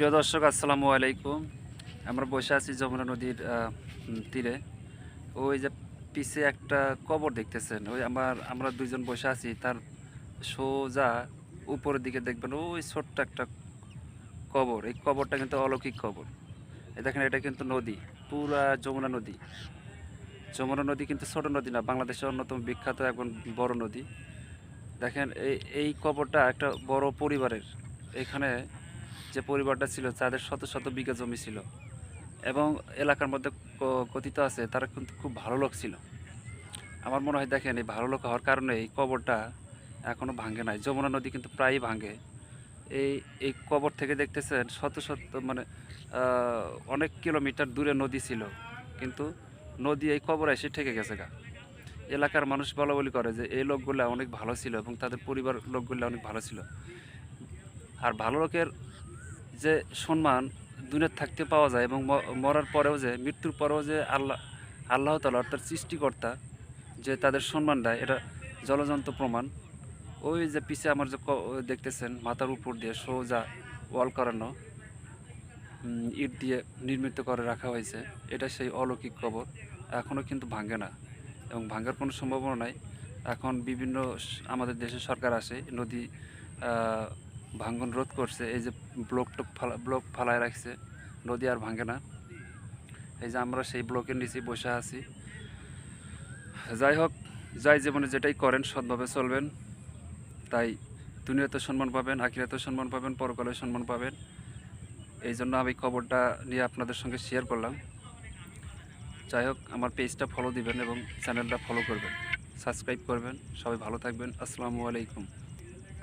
প্রিয় দর্শক, আসসালামু আলাইকুম। আমরা বসে আছি যমুনা নদীর তীরে। ওই যে পিছে একটা কবর দেখতেছেন, ওই আমরা দুইজন বসে আছি, তার সোজা উপরের দিকে দেখবেন ওই ছোট্ট একটা কবর। এই কবরটা কিন্তু অলৌকিক কবর। এই দেখেন, এটা কিন্তু নদী, পুরা যমুনা নদী। যমুনা নদী কিন্তু ছোট নদী না, বাংলাদেশের অন্যতম বিখ্যাত এবং বড় নদী। দেখেন, এই কবরটা একটা বড় পরিবারের। এখানে যে পরিবারটা ছিল, তাদের শত শত বিঘা জমি ছিল, এবং এলাকার মধ্যে কথিত আছে তারা কিন্তু খুব ভালো লোক ছিল। আমার মনে হয়, দেখেন, এই ভালো লোক হওয়ার কারণে এই কবরটা এখনো ভাঙে নাই। যমুনা নদী কিন্তু প্রায়ই ভাঙে। এই এই কবর থেকে দেখতেছেন শত শত, মানে অনেক কিলোমিটার দূরে নদী ছিল, কিন্তু নদী এই কবরে এসে ঠেকে গেছে গা। এলাকার মানুষ বলা বলি করে যে এই লোকগুলা অনেক ভালো ছিল এবং তাদের পরিবার লোকগুলা অনেক ভালো ছিল। আর ভালো লোকের যে সম্মান দুনিয়াতে থাকতে পাওয়া যায়, এবং মরার পরেও, যে মৃত্যুর পরেও যে আল্লাহ তাআলা অর্থাৎ সৃষ্টিকর্তা যে তাদের সম্মান দেয়, এটা জলজন্ত প্রমাণ। ওই যে পিছে আমার যে দেখতেছেন, মাথার উপর দিয়ে সোজা ওয়াল করানো, ইট দিয়ে নির্মিত করে রাখা হয়েছে। এটা সেই অলৌকিক কবর। এখনও কিন্তু ভাঙে না, এবং ভাঙার কোনো সম্ভাবনা নাই। এখন বিভিন্ন আমাদের দেশের সরকার আসে, নদী আহ, ভাঙন রোধ করছে। এই যে ব্লক ফালায় রাখছে, নদী আর ভাঙে না। এই যে আমরা সেই ব্লকের নিচে বসে আছি। যাই হোক, যাই জীবনে যেটাই করেন সৎভাবে চলবেন, তাই দুনিয়াতে সম্মান পাবেন, আখিরাতে সম্মান পাবেন, পরকালে সম্মান পাবেন। এই জন্য আমি খবরটা নিয়ে আপনাদের সঙ্গে শেয়ার করলাম। যাই হোক, আমার পেজটা ফলো দিবেন এবং চ্যানেলটা ফলো করবেন, সাবস্ক্রাইব করবেন। সবাই ভালো থাকবেন। আসসালামু আলাইকুম।